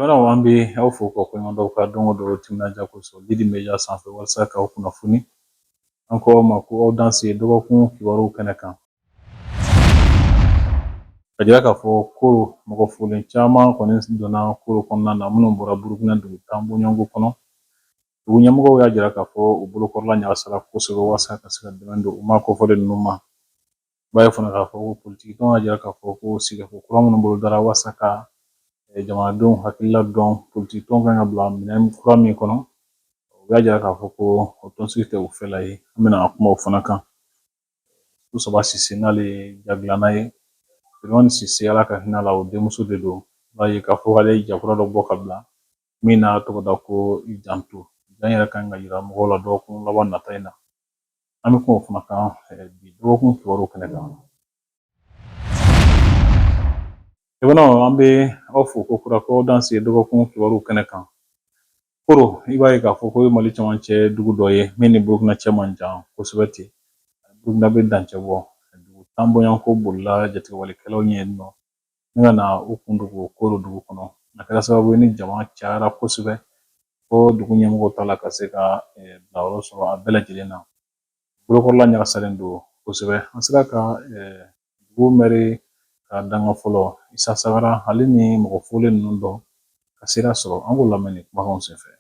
Voilà, an bɛ aw fo ka koɲumandaw ka don o don timinadiya kosɔn Lidi Media sanfɛ walasa k'aw kunnafoni an ko aw ma ko aw dan se dɔgɔkun kibaruw kɛnɛ kan ka jira k'a fɔ ko mɔgɔ fulen caman kɔni donna koro kɔnɔna na minnu bɔra Burukina dugu tan bɔɲɔgɔnko kɔnɔ dugu ɲɛmɔgɔw y'a jira k'a fɔ u bolokɔrɔla ɲagasara kosɛbɛ walasa ka se ka dɛmɛ don u ma kɔfɔlen ninnu ma b'a ye fana k'a fɔ ko politikɛnw y'a jira k'a fɔ ko sigikafɔ kura minnu bolo dara walasa ka jamanadenw hakilila dɔn politikɛnw kan ka bila minɛn kura min kɔnɔ u y'a jira k'a fɔ ko o tɔnsigi tɛ u fɛla ye an bɛna kuma o fana kan Usaba Sise n'ale ye jagilana ye Sulemani Sise ala ka hinɛ la o denmuso de don b'a ye k'a fɔ ale ye jakura dɔ bɔ ka bila min n'a tɔgɔ da ko i janto jan yɛrɛ kan ka yira mɔgɔw la dɔgɔkun laban nata in na an bɛ kuma o fana kan bi dɔgɔkun kibaruw kɛnɛ kan Jamanaw an bɛ aw fo ko kura ko dan se dɔgɔkun kibaruw kɛnɛ kan Koro i b'a ye k'a fɔ ko ye Mali cɛmancɛ dugu dɔ ye min ni Burukina cɛ man jan kosɛbɛ ten Burukina bɛ dancɛ bɔ dugu tan bɔɲɔgɔnko bolila jatigɛwalikɛlaw ɲɛ yen nɔ ni ka na u kun dogo Koro dugu kɔnɔ a kɛra sababu ye ni jama cayara kosɛbɛ fo dugu ɲɛmɔgɔw ta la ka se ka bilayɔrɔ sɔrɔ a bɛɛ lajɛlen na bolokɔrɔla ɲagasalen don kosɛbɛ an sera ka dugu mɛri ka danga fɔlɔ Isa Sagara ale ni mɔgɔ fulen ninnu dɔn ka sira sɔrɔ an k'o lamɛn ni kumakanw senfɛ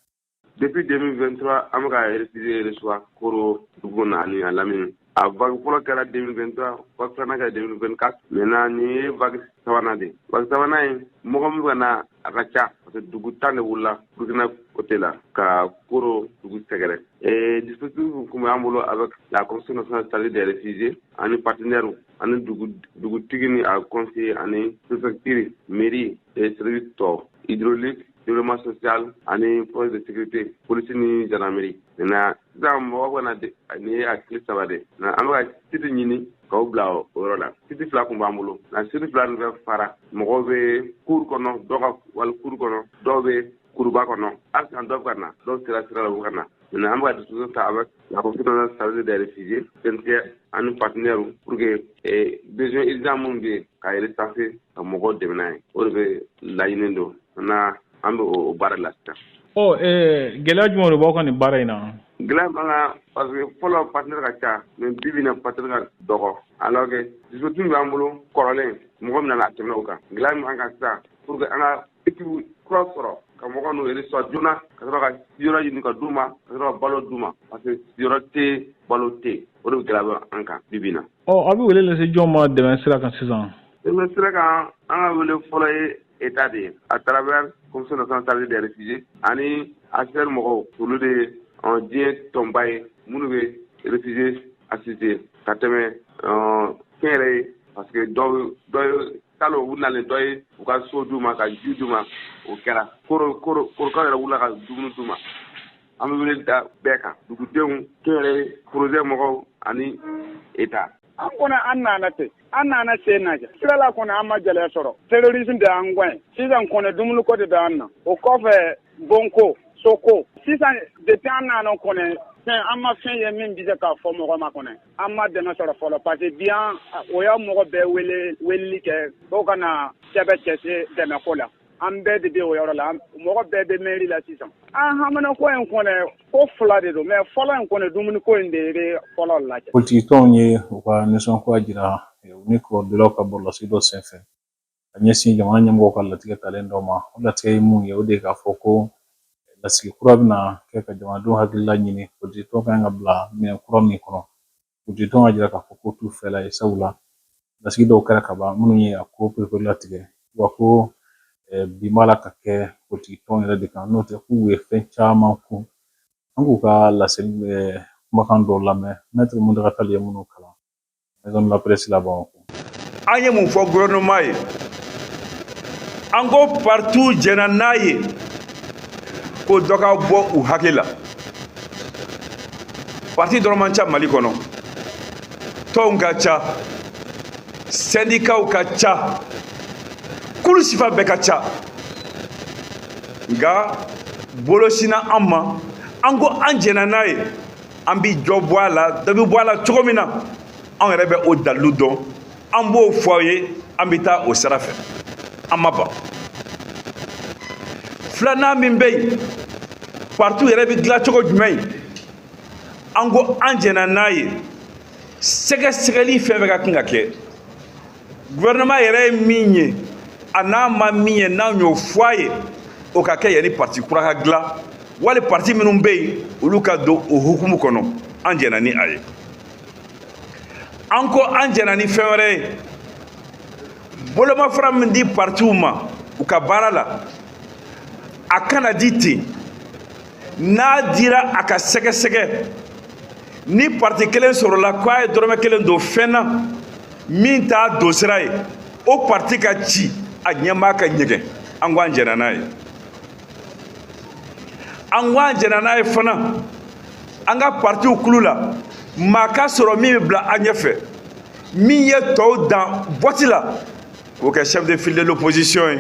Depuis 2023 an bɛ ka refusé recevoir Koro dugu na ani a lamini a vague fɔlɔ kɛra 2023 vague filanan kɛra 2024 maintenant nin ye vague sabanan de vague sabanan in mɔgɔ min bɛ ka na a ka ca parce que dugu 10 de wulila Burukina côté la ka Koro dugu sɛgɛrɛ dispositif kun b'an bolo avec la commission nationale chargée des réfugiés ani partenaires ani dugutigi ni a conseiller ani préfecture mairie et service tɔ hydraulique développement social ani force de sécurité police ni gendarmerie maintenant sisan mɔgɔ bɛ na nin ye a tile saba de an bɛ ka site ɲini k'aw bila o yɔrɔ la site fila kun b'an bolo nka site fila nin bɛ fara mɔgɔw bɛ cour kɔnɔ dɔw ka wali cour kɔnɔ dɔw bɛ kuruba kɔnɔ hali sisan dɔw bɛ ka na dɔw sera sira la u ka na maintenant an bɛ ka disposition ta avec la commission chargée des réfugiés CNTR ani partenaires pour que besoin urgent minnu bɛ yen ka recenser ka mɔgɔw dɛmɛ n'a ye o de bɛ laɲini don maintenant an bɛ o baara la sisan. Gɛlɛya jumɛn de b'aw ka nin baara in na? Gɛlɛya b'an kan parce que fɔlɔ partenaire ka ca mais bi bi in na partenaire ka dɔgɔ alors que dispositif min b'an bolo kɔrɔlen mɔgɔ min nana a tɛmɛ o kan gɛlɛya min b'an kan sisan pour que an ka équipe kura sɔrɔ ka mɔgɔ n'u reçoit joona ka sɔrɔ ka siyɔrɔ ɲini ka d'u ma ka sɔrɔ ka balo d'u ma parce que siyɔrɔ tɛ balo tɛ o de bɛ gɛlɛya bɛ an kan bi bi in na. A bɛ wele lase jɔn ma dɛmɛ sira kan sisan? Dɛmɛ sira kan an ka wele fɔlɔ ye État de ye à travers commission nationale chargée des réfugiés ani HCR mɔgɔw olu de diɲɛ tɔnba ye minnu bɛ réfugiés assister ka tɛmɛ kɛnyɛrɛ ye parce que dɔw ye kalo u nalen dɔ ye u ka so d'u ma ka ji d'u ma o kɛra korokaw yɛrɛ wulila ka dumuni d'u ma an bɛ wele da bɛɛ kan dugudenw kɛnyɛrɛ projet mɔgɔw ani État. An kɔni an nana ten an nana sen lajɛ sirala kɔni an ma gɛlɛya sɔrɔ terrorisme de y'an gɛn sisan kɔni dumuni ko de b'an na o kɔfɛ bonko soko sisan depuis an nana kɔni fɛn an ma fɛn ye min bɛ se k'a fɔ mɔgɔ ma kɔni an ma dɛmɛ sɔrɔ fɔlɔ parce que bi o y'a mɔgɔ bɛɛ weleli kɛ dɔw ka na sɛbɛn cɛse dɛmɛ ko la an bɛɛ de bɛ o yɔrɔ la mɔgɔ bɛɛ bɛ mairie la sisan an hamana ko in kɔni ko fila de don mais fɔlɔ in kɔni dumuni ko in de bɛ fɔlɔ lajɛ. Politikɛnw ye u ka nisɔngoya jira u ni kɔrɔdɔlaw ka bɔlɔlɔsigi dɔ senfɛ ka ɲɛsin jamana ɲɛmɔgɔw ka latigɛ talen dɔ ma o latigɛ ye mun ye o de ye k'a fɔ ko lasigi kura bɛna kɛ ka jamanadenw hakilila ɲini politikɛnw kan ka bila minɛn kura min kɔnɔ politikɛnw y'a jira k'a fɔ ko t'u fɛla ye sabula lasigi dɔw kɛra ka ban minnu ye a ko pereperela latigɛ wa ko bi b'a la ka kɛ politikɛnw yɛrɛ de kan n'o tɛ k'u ye fɛn caman kun an k'u ka laseli kumakan dɔw lamɛn Maître Muntaka Tall ye minnu kalan maison de la presse la Bamakɔ. An ye mun fɔ gouvernement ye an ko partout jɛna n'a ye ko dɔ ka bɔ u hakɛ la parti dɔrɔn man ca Mali kɔnɔ tɔnw ka ca syndicats ka ca kulu sifa bɛɛ ka ca nka bolosina an ma an ko an jɛna n'a ye an bi jɔ bɔ a la dɔ bi bɔ a la cogo min na an yɛrɛ bɛ o dalilu dɔn an b'o fɔ aw ye an bɛ taa o sira fɛ an ma ban filanan min bɛ yen parti yɛrɛ bɛ dilan cogo jumɛn ye an ko an jɛnna n'a ye sɛgɛsɛgɛli fɛn fɛn ka kan ka kɛ gouvernement yɛrɛ ye min ye a n'a ma min ye n'an y'o fɔ a ye o ka kɛ yanni parti kura ka dilan wali parti minnu bɛ yen olu ka don o hukumu kɔnɔ an jɛnna ni a ye an ko an jɛnna ni fɛn wɛrɛ ye bolomafara min di partiw ma u ka baara la a kana di ten n'a dira a ka sɛgɛsɛgɛ ni parti kelen sɔrɔla k'a ye dɔrɔmɛ kelen don fɛn na min t'a don sira ye o parti ka ci a ɲɛmaa ka ɲɛgɛn an ko an jɛnna n'a ye an ko an jɛnna n'a ye fana an ka partiw kulu la maa ka sɔrɔ min bɛ bila an ɲɛfɛ min ye tɔw dan boîte la k'o kɛ chef de file de l'opposition ye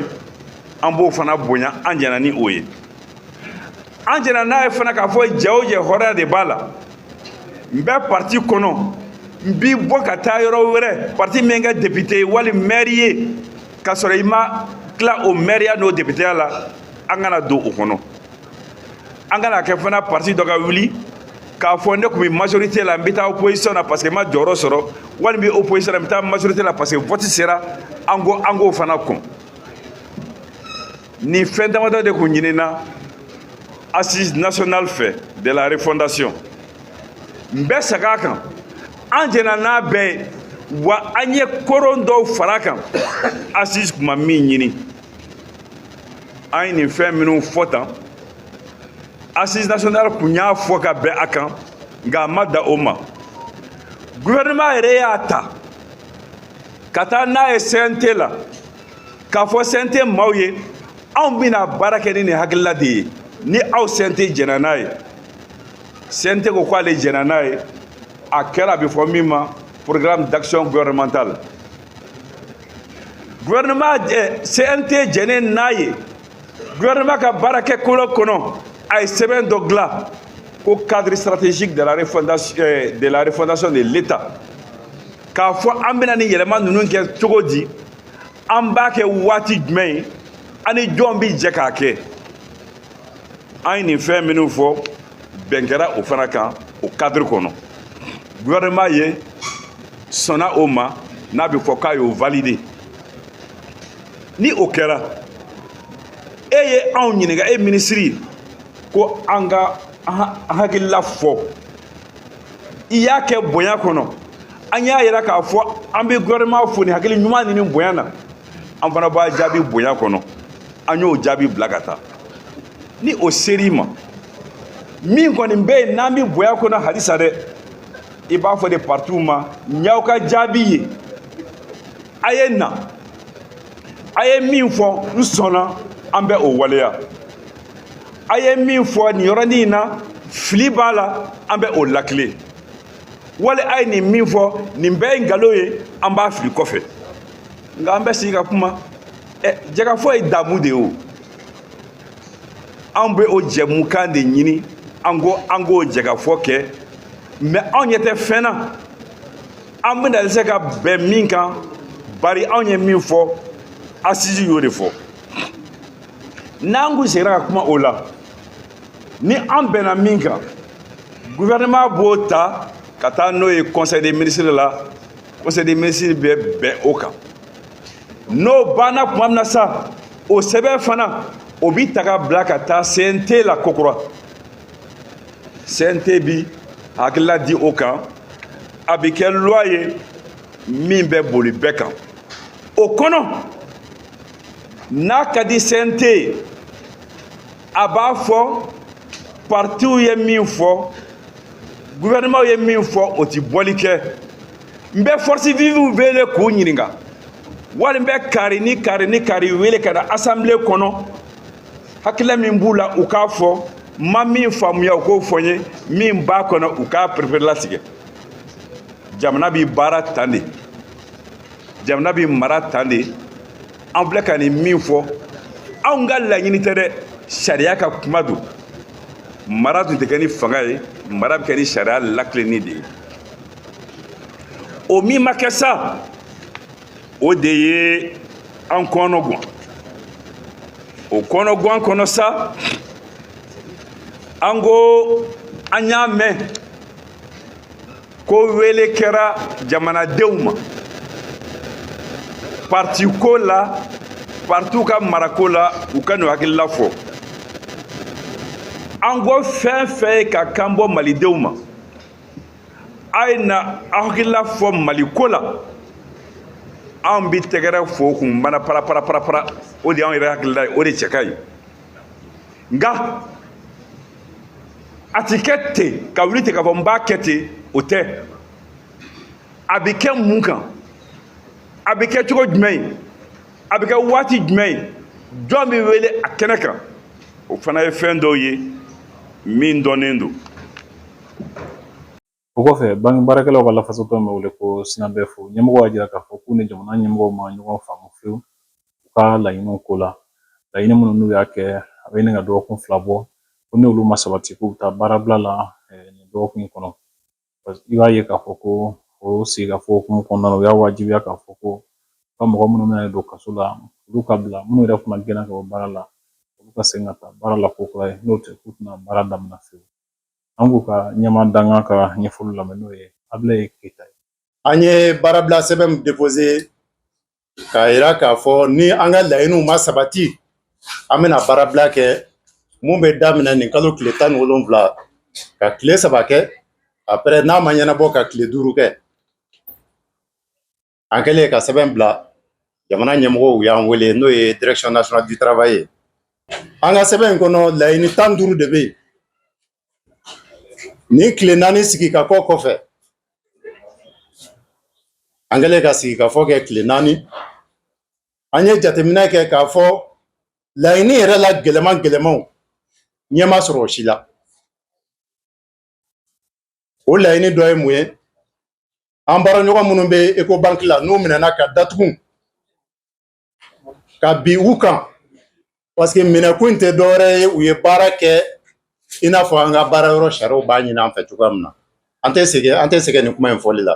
an b'o fana bonya an jɛnna ni o ye an jɛnna n'a ye fana k'a fɔ jɛ o jɛ hɔrɔnya de b'a la n bɛ parti kɔnɔ n b'i bɔ ka taa yɔrɔ wɛrɛ parti min kɛ député ye wali maire ye k'a sɔrɔ i ma tila o maire n'o député ya la an kana don o kɔnɔ an kana kɛ fana parti dɔ ka wuli k'a fɔ ne tun bɛ majorité la n bɛ taa opposition na parce que n ma jɔyɔrɔ sɔrɔ wali n bɛ opposition na n bɛ taa majorité la parce que vote sera an k'o fana kɔn nin fɛn damadɔ de tun ɲinina assise nationale fɛ de la refondation n bɛ segin a kan an jɛnna n'a bɛɛ ye wa an ye koron dɔw fara a kan assise tun ma min ɲini an ye nin fɛn minnu fɔ tan assise nationale tun y'a fɔ ka bɛn a kan nka a ma da o ma gouvernement yɛrɛ y'a ta ka taa n'a ye CNT la k'a fɔ CNT maaw ye anw bɛna baara kɛ ni nin hakilila de ye ni aw CNT jɛnna n'a ye CNT ko k'ale jɛnna n'a ye a kɛra a bɛ fɔ min ma programme d'action gouvernementale gouvernement CNT jɛnnen n'a ye gouvernement ka baara kɛ kolo kɔnɔ a ye sɛbɛn dɔ dilan ko cadre stratégique de la refondation de l'État k'a fɔ an bɛna ni yɛlɛma ninnu kɛ cogo di an b'a kɛ waati jumɛn ye ani jɔn bɛ jɛ k'a kɛ an ye nin fɛn minnu fɔ bɛn kɛra o fana kan o cadre kɔnɔ gouvernement ye sɔnna o ma n'a bɛ fɔ k'a y'o valider ni o kɛra e ye anw ɲininka e minisiri ko an ka hakilila fɔ i y'a kɛ bonya kɔnɔ an y'a yira k'a fɔ an bɛ gouvernement fo ni hakili ɲuman ni bonya na an fana b'a jaabi bonya kɔnɔ an y'o jaabi bila ka taa ni o ser'i ma min kɔni bɛ yen n'an bɛ bonya kɔnɔ halisa dɛ i b'a fɔ de partiw ma n y'aw ka jaabi ye a ye na a ye min fɔ n sɔnna an bɛ o waleya a ye min fɔ nin yɔrɔnin in na fili b'a la an bɛ o lakile wali a ye nin min fɔ nin bɛɛ ye nkalon ye an b'a fili kɔfɛ nka an bɛ sigi ka kuma jɛgɛfɔ ye damu de ye o anw bɛ o jɛmukan de ɲini an k'o jɛgɛfɔ kɛ mɛ anw ɲɛ tɛ fɛn na an bɛna se ka bɛn min kan bari anw ye min fɔ assise y'o de fɔ n'an kun seginna ka kuma o la ni an bɛnna min kan gouvernement b'o ta ka taa n'o ye conseil des ministres la conseil des ministres bɛ bɛn o kan n'o banna tuma min na sa o sɛbɛn fana o bi ta ka bila ka taa CNT la kokura CNT bi hakilila di o kan a bɛ kɛ loi ye min bɛ boli bɛɛ kan o kɔnɔ n'a ka di CNT ye a b'a fɔ partiw ye min fɔ gouvernement ye min fɔ o ti bɔli kɛ n bɛ force vive wele k'u ɲininka wali n bɛ kari ni kari wele ka na assemblée kɔnɔ hakilila min b'u la u k'a fɔ ma min faamuya u k'o fɔ n ye min b'a kɔnɔ u k'a perepere latigɛ jamana bɛ baara tan de jamana bɛ mara tan de an filɛ ka nin min fɔ anw ka laɲini tɛ dɛ sariya ka kuma don mara tun tɛ kɛ ni fanga ye mara bɛ kɛ ni sariya lakilenni de ye o min ma kɛ sa o de ye an kɔnɔ guwan o kɔnɔ guwan kɔnɔ sa an ko an y'a mɛn ko wele kɛra jamanadenw ma parti ko la parti ka marako la u ka n'u hakilila fɔ an ko fɛn fɛn ye ka kan bɔ malidenw ma a ye na aw hakilila fɔ maliko la an bi tɛgɛrɛ fo kun bana para para para para o de y'anw yɛrɛ hakilila ye o de cɛ ka ɲi nka a ti kɛ ten ka wuli ten k'a fɔ n b'a kɛ ten o tɛ a bi kɛ mun kan a bi kɛ cogo jumɛn ye a bi kɛ waati jumɛn ye jɔn bi wele a kɛnɛ kan o fana ye fɛn dɔw ye min dɔnnen don. O kɔfɛ bange baarakɛlaw ka lafasatɔn bɛ wele ko Sinabɛfu ɲɛmɔgɔ y'a jira k'a fɔ k'u ni jamana ɲɛmɔgɔw ma ɲɔgɔn faamu fiyewu u ka laɲiniw ko la laɲini minnu n'u y'a kɛ a bɛ ɲini ka dɔgɔkun 2 bɔ ko n'olu ma sabati k'u bɛ taa baarabila la nin dɔgɔkun in kɔnɔ i b'a ye k'a fɔ ko o sigikafɔ hukumu kɔnɔna na u y'a wajibiya k'a fɔ ko ka mɔgɔ minnu bɛna don kaso la olu ka bila minnu yɛrɛ fana gɛnna ka bɔ baara la olu ka segin ka taa baara la ko kura ye n'o tɛ k'u tɛna baara daminɛ fiyewu an k'u ka ɲɛma danga ka ɲɛfɔli lamɛn n'o ye Abilaye Keyita ye. An ye baarabila sɛbɛn min déposé k'a yira k'a fɔ ni an ka laɲiniw ma sabati an bɛna baarabila kɛ mun bɛ daminɛ nin kalo tile 17 ka tile 3 kɛ après n'a ma ɲɛnabɔ ka tile 5 kɛ an kɛlen ka sɛbɛn bila jamana ɲɛmɔgɔw y'an wele n'o ye direction nationale du travail ye an ka sɛbɛn in kɔnɔ laɲini 15 de bɛ yen ni tile 4 sigi ka kɔ kɔfɛ an kɛlen ka sigi ka fɔ kɛ tile 4 an ye jateminɛ kɛ k'a fɔ laɲini yɛrɛ la gɛlɛmanw ɲɛ ma sɔrɔ o si la o laɲini dɔ ye mun ye an baaraɲɔgɔn minnu bɛ Ecobank la n'u minɛna ka datugu ka bin u kan parce que minɛkun tɛ dɔwɛrɛ ye u ye baara kɛ i n'a fɔ an ka baara yɔrɔ sariyaw b'a ɲini an fɛ cogoya min na an tɛ sɛgɛn nin kuma in fɔli la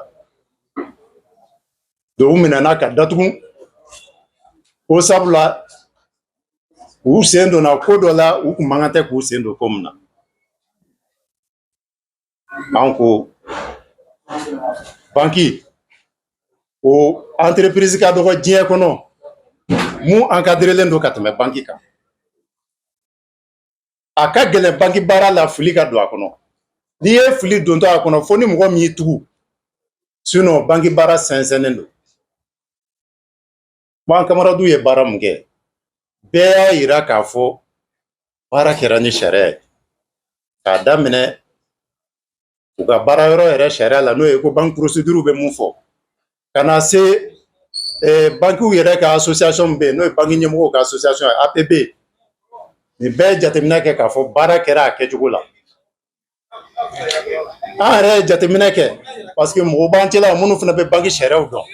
donc u minɛna ka datugu ko sabula u sen donna ko dɔ la u kun man kan tɛ k'u sen don ko min na an ko banki o entreprise ka dɔgɔ diɲɛ kɔnɔ mun encadrelen don ka tɛmɛ banki kan a ka gɛlɛn banki baara la fili ka don a kɔnɔ n'i ye fili dontɔ a kɔnɔ fo ni mɔgɔ min y'i tugu sinon banki baara sɛnsɛnnen don an camarades ye baara mun kɛ bɛɛ y'a yira k'a fɔ baara kɛra ni sariya ye k'a daminɛ u ka baara yɔrɔ yɛrɛ sariya la n'o ye ko banque procédure bɛ mun fɔ ka na se bankiw yɛrɛ ka association bɛ yen n'o ye banki ɲɛmɔgɔw ka association ye APB nin bɛɛ jateminɛ kɛ k'a fɔ baara kɛra a kɛcogo la an yɛrɛ ye jateminɛ kɛ parce que mɔgɔw b'an cɛla minnu fana bɛ banki sariyaw dɔn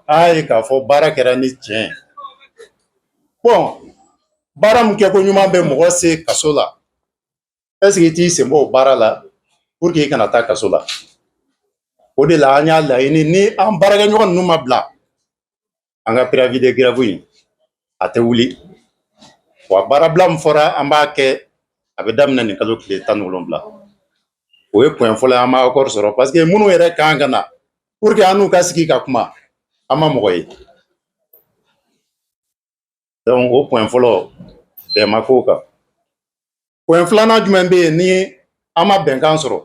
an y'a ye k'a fɔ baara kɛra ni tiɲɛ bon baara min kɛ ko ɲuman bɛ mɔgɔ se kaso la est ce que i t'i sen bɔ o baara la pour que i kana taa kaso la o de la an y'a laɲini ni an baarakɛɲɔgɔn ninnu ma bila an ka préavis de grève in a tɛ wuli wa baarabila min fɔra an b'a kɛ a bɛ daminɛ nin kalo tile 17 o ye point fɔlɔ an ma accord sɔrɔ parce que minnu yɛrɛ kan ka na pour que an n'u ka sigi ka kuma an ma mɔgɔ ye donc o point fɔlɔ bɛn ma k'o kan point filanan jumɛn bɛ yen ni an ma bɛnkan sɔrɔ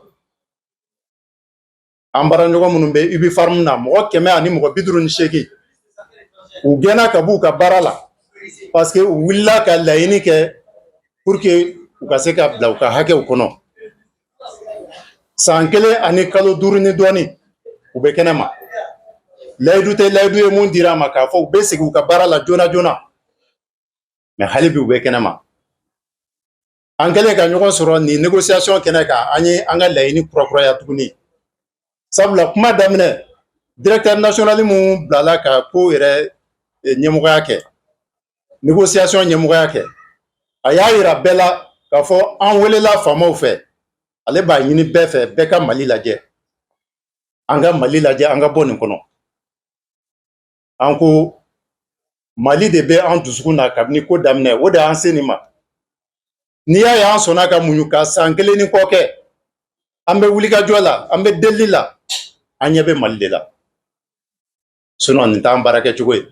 an baaraɲɔgɔn minnu bɛ UB Farm na mɔgɔ 100 ani mɔgɔ 58 u gɛnna ka b'u ka baara la parce que u wulila ka laɲini kɛ pour que u ka se ka bila u ka hakɛw kɔnɔ san 1 ani kalo 5 ni dɔɔni u bɛ kɛnɛ ma layidu tɛ layidu ye mun dira ma k'a fɔ u bɛ segin u ka baara la joona joona mais hali bi u bɛ kɛnɛ ma an kɛlen ka ɲɔgɔn sɔrɔ nin négociation kɛnɛ kan an ye an ka laɲini kurakuraya tuguni sabula kuma daminɛ directeur national mun bilala ka ko yɛrɛ ɲɛmɔgɔya kɛ négociation ɲɛmɔgɔya kɛ a y'a yira bɛɛ la k'a fɔ an welela faamaw fɛ ale b'a ɲini bɛɛ fɛ bɛɛ ka Mali lajɛ an ka Mali lajɛ an ka bɔ nin kɔnɔ an ko Mali de bɛ an dusukun na kabini ko daminɛ o de y'an se nin ma n'i y'a ye an sɔnna ka muɲu ka san 1 ni kɔ kɛ an bɛ wulikajɔ la an bɛ delili la an ɲɛ bɛ Mali de la sinon nin t'an baara kɛcogo ye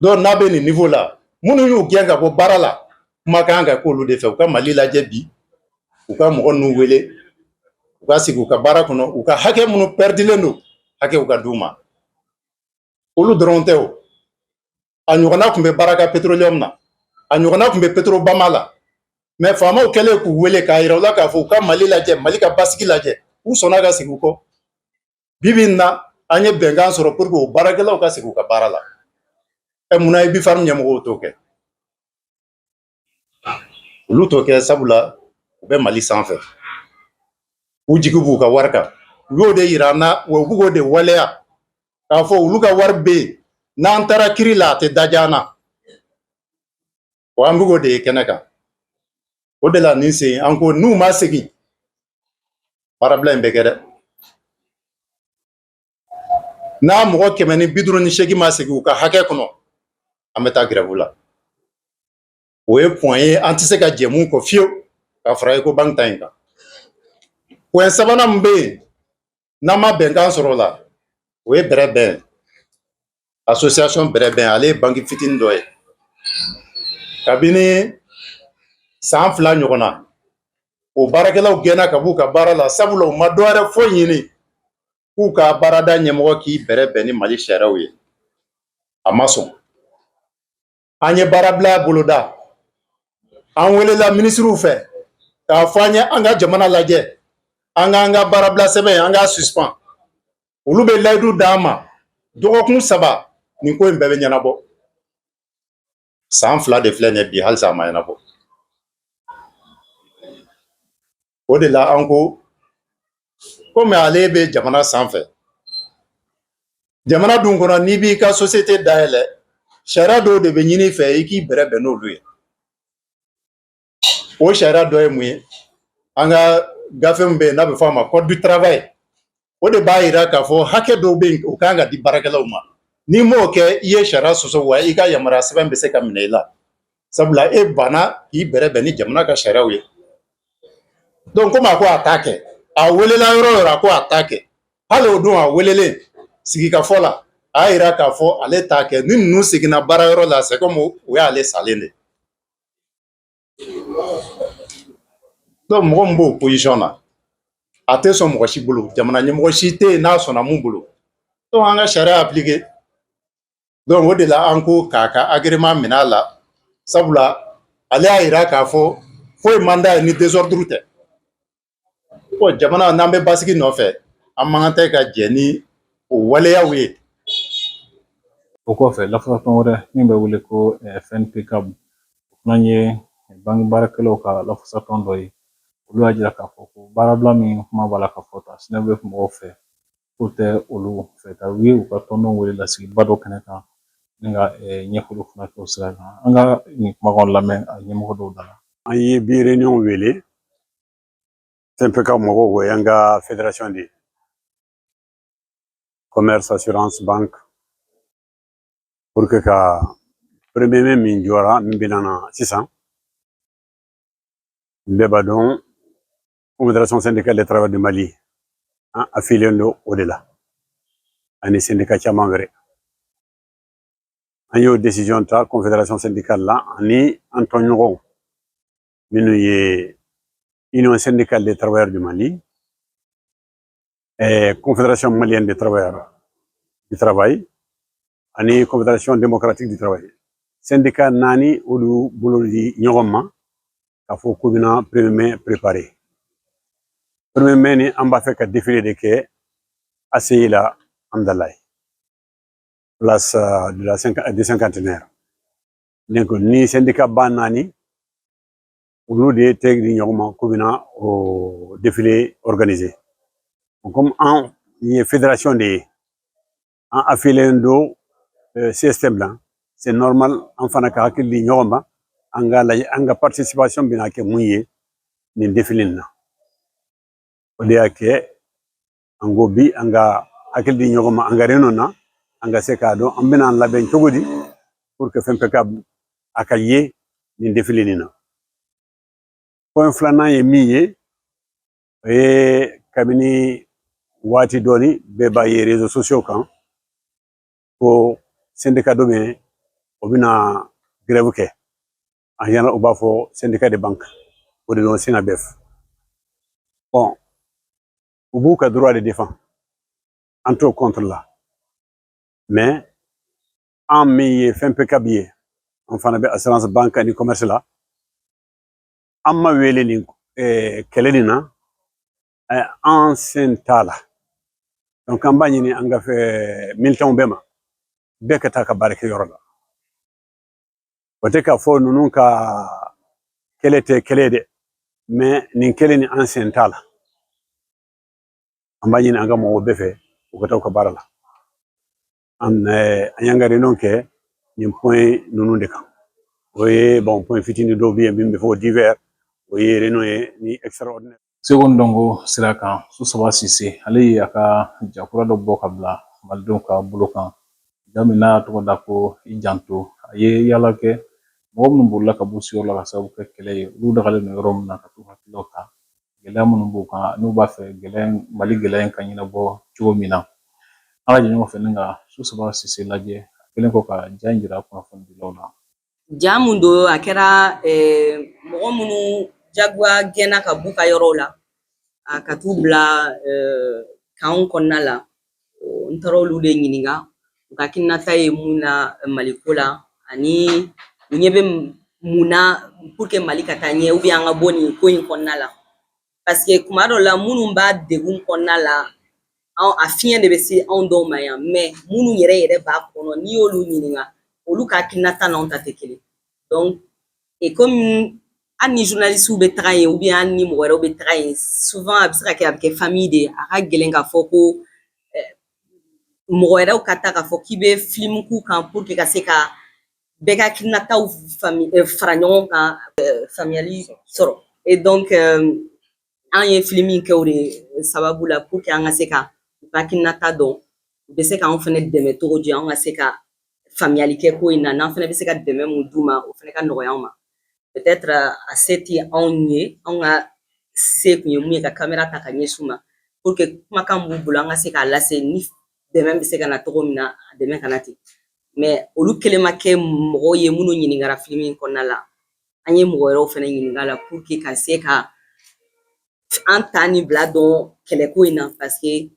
donc n'a bɛ nin niveau la minnu y'u gɛn ka bɔ baara la kuma ka kan ka k'olu de fɛ u ka Mali lajɛ bi u ka mɔgɔ ninnu wele u ka sigi u ka baara kɔnɔ u ka hakɛ minnu perdilen don hakɛw ka d'u ma olu dɔrɔn tɛ o a ɲɔgɔnna tun bɛ baara kɛ petroleum na a ɲɔgɔnna tun bɛ petrobama la mais faamaw kɛlen k'u wele k'a yira u la k'a fɔ u ka Mali lajɛ Mali ka basigi lajɛ u sɔnna ka sigi u kɔ bibi in na an ye bɛnkan sɔrɔ pour que o baarakɛlaw ka sigi u ka baara la munna i BIFAR ɲɛmɔgɔw t'o kɛ olu t'o kɛ sabula u bɛ Mali sanfɛ u jigi b'u ka wari kan u y'o de yira an na wa u b'o de waleya k'a fɔ olu ka wari bɛ yen n'an taara kiri la a tɛ daja an na wa an b'o de ye kɛnɛ kan o de la nin sen an ko n'u ma segin baarabila in bɛ kɛ dɛ n'a mɔgɔ 158 ma segin u ka hakɛ kɔnɔ an bɛ taa grève la o ye point ye an tɛ se ka jɛ mun kɔ fiyewu ka fara Ecobank ta in kan point sabanan min bɛ yen n'an ma bɛnkan sɔrɔ o la o ye bɛrɛbɛn association bɛrɛbɛn ale ye banki fitinin dɔ ye kabini san 2 ɲɔgɔn na o baarakɛlaw gɛnna ka b'u ka baara la sabula u ma dɔ wɛrɛ foyi ɲini k'u ka baarada ɲɛmɔgɔ k'i bɛrɛbɛn ni Mali sariyaw ye a ma sɔn an ye baarabila boloda an welela ministriw fɛ k'a fɔ an ye an ka jamana lajɛ an k'an ka baarabila sɛbɛn an k'a suspend olu bɛ layidu d'an ma dɔgɔkun 3 nin ko in bɛɛ bɛ ɲɛnabɔ san 2 de filɛ nin ye bi halisa a ma ɲɛnabɔ o de la an ko komi ale bɛ jamana sanfɛ jamana dun kɔnɔ n'i b'i ka société dayɛlɛ sariya dɔw de bɛ ɲini fɛ i k'i bɛrɛbɛn n'olu ye o sariya dɔ ye mun ye an ka gafe min bɛ yen n'a bɛ fɔ a ma code du travail o de b'a yira k'a fɔ hakɛ dɔw bɛ yen o kan ka di baarakɛlaw ma n'i m'o kɛ i ye sariya sɔsɔ wa i ka yamaruya sɛbɛn bɛ se ka minɛ i la sabula e banna k'i bɛrɛbɛn ni jamana ka sariyaw ye donc komi a ko a t'a kɛ a welela yɔrɔ o yɔrɔ a ko a t'a kɛ hali o don a welelen sigikafɔ la a y'a yira k'a fɔ ale t'a kɛ ni ninnu seginna baara yɔrɔ la c'est comme o y'ale salen de donc mɔgɔ min b'o position na a tɛ sɔn mɔgɔ si bolo jamana ɲɛmɔgɔ si tɛ yen n'a sɔnna mun bolo donc an ka sariya appliquer donc o de la an ko k'a ka agrément minɛ a la sabula ale y'a yira k'a fɔ foyi man d'a ye ni désordre tɛ bon jamana n'an bɛ basigi nɔfɛ an man kan tɛ ka jɛ ni o waleyaw ye o kɔfɛ lafasatɔn wɛrɛ min bɛ wele ko FNPCAB o fana ye banki baarakɛlaw ka lafasatɔn dɔ ye olu y'a jira k'a fɔ ko baarabila min kuma b'a la ka fɔ ta sinɛ bɛ mɔgɔw fɛ k'o tɛ olu fɛ ka u ye u ka tɔndenw wele lasigiba dɔ kɛnɛ kan ni ka ɲɛfɔli fana kɛ o sira kan an ka nin kumakanw lamɛn a ɲɛmɔgɔ dɔw da la an ye bi réunion wele FNPCAB mɔgɔw o y'an ka fédération de commerce assurance banque pour que ka premier mai min jɔra min bɛ na sisan bɛɛ b'a dɔn confédération syndicale des travailleurs du Mali an affilié don o de la ani syndicat caman wɛrɛ an y'o décision ta confédération syndicale la ani an tɔɲɔgɔnw minnu ye union syndicale des travailleurs du Mali confédération malienne des travailleurs du travail ani confédération démocratique du travail syndicat naani olu bolo di ɲɔgɔn ma k'a fɔ k'u bɛna premier mai préparer premier mai ni an b'a fɛ ka défilé de kɛ ACI la Amdalaye place du cinquantenaire donc ni syndicat ba naani olu de tɛ di ɲɔgɔn ma k'u bɛna o défilé organiser comme an ye fédération de ye an affilié don système la c'est normal an fana ka hakili di ɲɔgɔn ma an ka lajɛ an ka participation bɛna kɛ mun ye nin défilé in na o de y'a kɛ an ko bi an ka hakili di ɲɔgɔn ma an ka réunion na an ka se k'a dɔn an bɛna labɛn cogo di pour que fɛn bɛɛ ka ye nin défilé nin na. Point filanan ye min ye o ye kabini waati dɔɔni bɛɛ b'a ye réseaux sociaux kan ko syndicat dɔ bɛ o bɛna grève kɛ en général u b'a fɔ syndicat de banque o de don SYNABEF. Bon u b'u ka droit de défend an t'o contre la mais an min ye fɛn bɛɛ ka bi ye an fana bɛ assurance banque ani commerce la an ma wele nin kɛlɛ nin na an sen t'a la donc an b'a ɲini an ka militants bɛɛ ma bɛɛ ka taa ka baara kɛ yɔrɔ la o tɛ k'a fɔ ninnu ka kɛlɛ tɛ kɛlɛ dɛ mais nin kɛlɛ ni an sen t'a la an b'a ɲini an ka mɔgɔw bɛɛ fɛ u ka taa u ka baara la an y'an ka réunion kɛ nin point ninnu de kan o ye bon point fitinin dɔw bɛ yen min bɛ fɔ divers o ye réunion ye ni extraordinaire. Seko Ndongo sira kan Susaba Sise ale ye a ka jakura dɔ bɔ ka bila malidenw ka bolo kan jaabi n'a tɔgɔ da ko i janto a ye yala kɛ mɔgɔ minnu bolila ka bɔ siyɔrɔ la ka sababu kɛ kɛlɛ ye olu dagalen don yɔrɔ min na ka t'u hakililaw ta gɛlɛya minnu b'u kan n'u b'a fɛ mali gɛlɛya in ka ɲɛnabɔ cogo min na ala jɛ ɲɔgɔn fɛ ni ka Susaba Sise lajɛ kelen kɔ ka ja in jira kunnafonidilaw la. Ja mun don a kɛra mɔgɔ minnu jagoya gɛnna ka b'u ka yɔrɔw la ka t'u bila kanw kɔnɔna la n taara olu de ɲininka u ka hakilinata ye mun na maliko la ani u ɲɛ bɛ mun na pour que mali ka taa ɲɛ ou bien an ka bɔ nin ko in kɔnɔna la parce que kuma dɔ la minnu b'a degun kɔnɔna la a fiɲɛ de bɛ se anw dɔw ma yan mais minnu yɛrɛ b'a kɔnɔ n'i y'olu ɲininka olu ka hakilinata n'anw ta tɛ kelen donc et comme hali ni journalistes bɛ taga yen ou bien hali ni mɔgɔ wɛrɛw bɛ taga yen souvent a bɛ se ka kɛ a bɛ kɛ famille de a ka gɛlɛn k'a fɔ ko mɔgɔ wɛrɛw ka taa k'a fɔ k'i bɛ film k'u kan pour que ka se ka bɛɛ ka hakilinataw fara ɲɔgɔn kan faamuyali sɔrɔ et donc an ye film in kɛ o de sababu la pour que an ka se ka hakilinata dɔn u bɛ se k'anw fana dɛmɛ cogo di an ka se ka faamuyali kɛ ko in na n'an fana bɛ se ka dɛmɛ mun d'u ma o fana ka nɔgɔya anw ma peut-être a se tɛ anw ye anw ka se kun ye mun ye ka caméra ta ka ɲɛsin u ma pour que kumakan b'u bolo an ka se k'a lase ni dɛmɛ bɛ se ka na cogo min na a dɛmɛ ka na ten mais olu kelen ma kɛ mɔgɔw ye minnu ɲininkara film in kɔnɔna la an ye mɔgɔ wɛrɛw fana ɲininka la pour que ka se ka an ta ni bila dɔn kɛlɛko in na parce que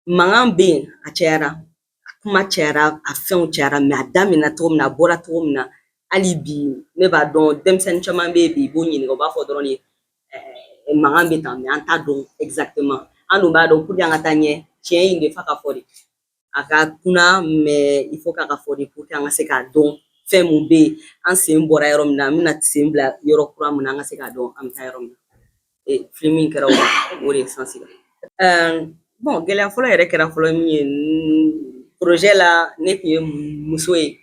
mankan bɛ yen a cayara kuma cayara a fɛnw cayara mais a daminɛna cogo min na a bɔra cogo min na hali bi ne b'a dɔn denmisɛnnin caman bɛ yen bi i b'o ɲininka u b'a fɔ dɔrɔn de mankan bɛ tan mais an t'a dɔn exactement an dun b'a dɔn pour que an ka taa ɲɛ tiɲɛ in de f'a ka fɔ de a ka kunna mais il faut k'a ka fɔ de pour que an ka se k'a dɔn fɛn mun bɛ yen an sen bɔra yɔrɔ min na an bɛna sen bila yɔrɔ kura min na an ka se k'a dɔn an bɛ taa yɔrɔ min na film in kɛra o de ye sansi bon gɛlɛya fɔlɔ yɛrɛ kɛra fɔlɔ min ye projet la ne tun ye muso ye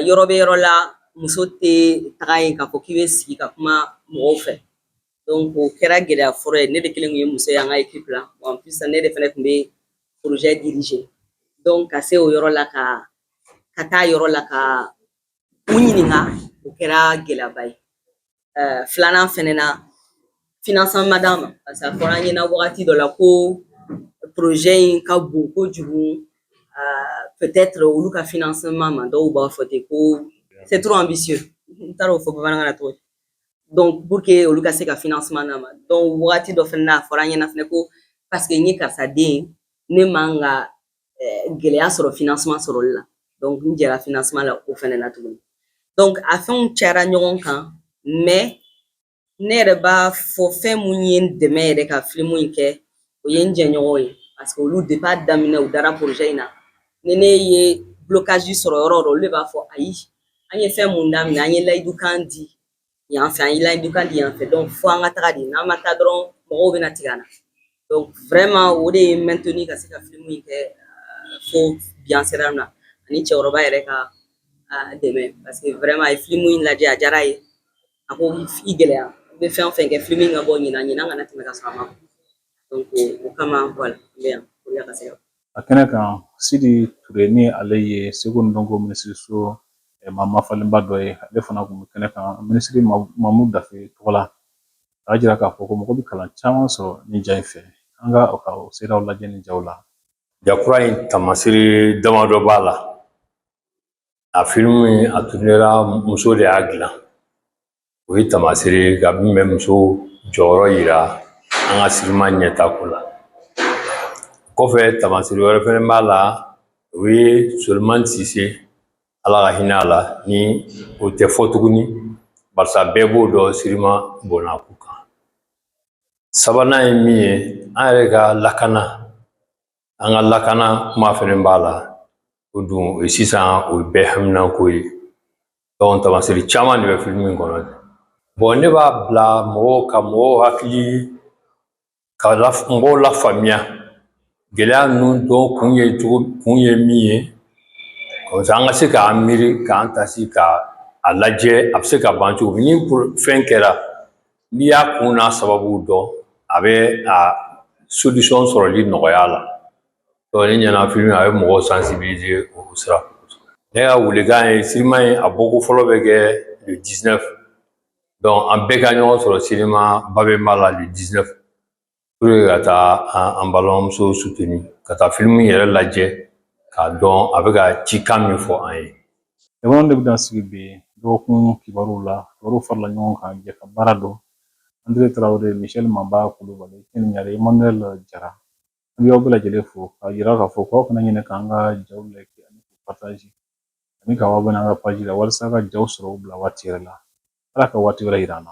yɔrɔ bɛ yɔrɔ la muso tɛ taga yen k'a fɔ k'i bɛ sigi ka kuma mɔgɔw fɛ donc o kɛra gɛlɛya fɔlɔ ye ne de kelen tun ye muso ye an ka équipe la en plus ne de fana tun bɛ projet diriger donc ka se o yɔrɔ la ka taa yɔrɔ la ka u ɲininka o kɛra gɛlɛyaba ye filanan fana na financement ma d'an ma parce que a fɔra an ɲɛna wagati dɔ la ko projet in ka bon kojugu peut-être olu ka financement ma dɔw b'a fɔ ten ko c'est trop ambitieux n taara o fɔ bamanankan na cogo di donc pour que olu ka se ka financement d'a ma donc wagati dɔ fana na a fɔra an ɲɛna fana ko parce que n ye karisa den ne man ka gɛlɛya sɔrɔ financement sɔrɔli la donc n jɛra financement la o fana na tuguni donc a fɛnw cayara ɲɔgɔn kan mais ne yɛrɛ b'a fɔ fɛn mun ye n dɛmɛ yɛrɛ ka film in kɛ o ye n jɛɲɔgɔnw ye parce que olu depuis a daminɛ u dara projet in na ni ne ye blocage sɔrɔ yɔrɔ o yɔrɔ olu de b'a fɔ ayi an ye fɛn mun daminɛ an ye layidukan di yan fɛ an ye layidukan di yan fɛ donc fo an ka taga de n'an ma taa dɔrɔn mɔgɔw bɛna tigɛ an na donc vraiment o de ye maintenu ka se ka film in kɛ fo bi an sera na ani cɛkɔrɔba yɛrɛ ka dɛmɛ parce que vraiment a ye film in lajɛ a diyara a ye a ko i gɛlɛya i bɛ fɛn o fɛn kɛ film in ka bɔ ɲinan kana tɛmɛ ka sɔrɔ a ma donc o kama voilà n bɛ yan pour que a ka se ka a kɛnɛ kan Sidi Touré ni ale ye Segu Ndongo minisiri so Mama Falenba dɔ ye ale fana kun bɛ kɛnɛ kan minisiri Mamu Dafe tɔgɔ la a y'a jira k'a fɔ ko mɔgɔ bɛ kalan caman sɔrɔ ni ja in fɛ an ka o siraw lajɛ ni jaw la. Jakura in tamasiri damadɔ b'a la. A filimu a tunera muso de y'a dilan. O ye tamasiri ka min bɛ muso jɔyɔrɔ yira an ka sinima ɲɛtako la. Kɔfɛ tamasiri wɛrɛ fɛnɛ b'a la, o ye Solomani Sise Ala ka hinɛ a la, ni o tɛ fɔ tuguni barisa bɛɛ b'o dɔn sinima bɔnnaku kan. Sabanan ye min ye, an yɛrɛ ka lakana, an ka lakana kuma fɛnɛ b'a la. O dun o ye sisan o ye bɛɛ haminako ye. Donc tamasiri caman de bɛ filimu in kɔnɔ. Bon ne b'a bila mɔgɔw ka mɔgɔw hakili ka mɔgɔw lafaamuya gɛlɛya ninnu dɔw kun ye min ye, an ka se k'an miiri k'an tasi ka a lajɛ a bɛ se ka ban cogo min. Ni fɛn kɛra n'i y'a kun n'a sababu dɔn a bɛ a solution sɔrɔli nɔgɔya la. Donc ne ɲɛna filimu a bɛ mɔgɔw sensibiliser o sira. Ne ka welekan ye sinima in a bɔko fɔlɔ bɛ kɛ le 19. Donc an bɛɛ ka ɲɔgɔn sɔrɔ sinima Babemba la le 19 pour que ka taa an balimamuso soutenir, ka taa filimu yɛrɛ lajɛ k'a dɔn a bɛ ka cikan min fɔ an ye. Jamana de bɛ dan sigi bi dɔgɔkun kibaruw la kibaruw farala ɲɔgɔn kan jɛ ka baara dɔn Andre Traoré, Michel Mamba Kulubali, Kɛniɲare, Emmanuel Jara. An bɛ aw bɛɛ lajɛlen fo k'a yira k'a fɔ k'aw kana ɲinɛ k'an ka jaw like ani k'u partage ani k'aw abonné an ka page la walasa ka jaw sɔrɔ u bila waati yɛrɛ la. Ala ka waati wɛrɛ yira an na.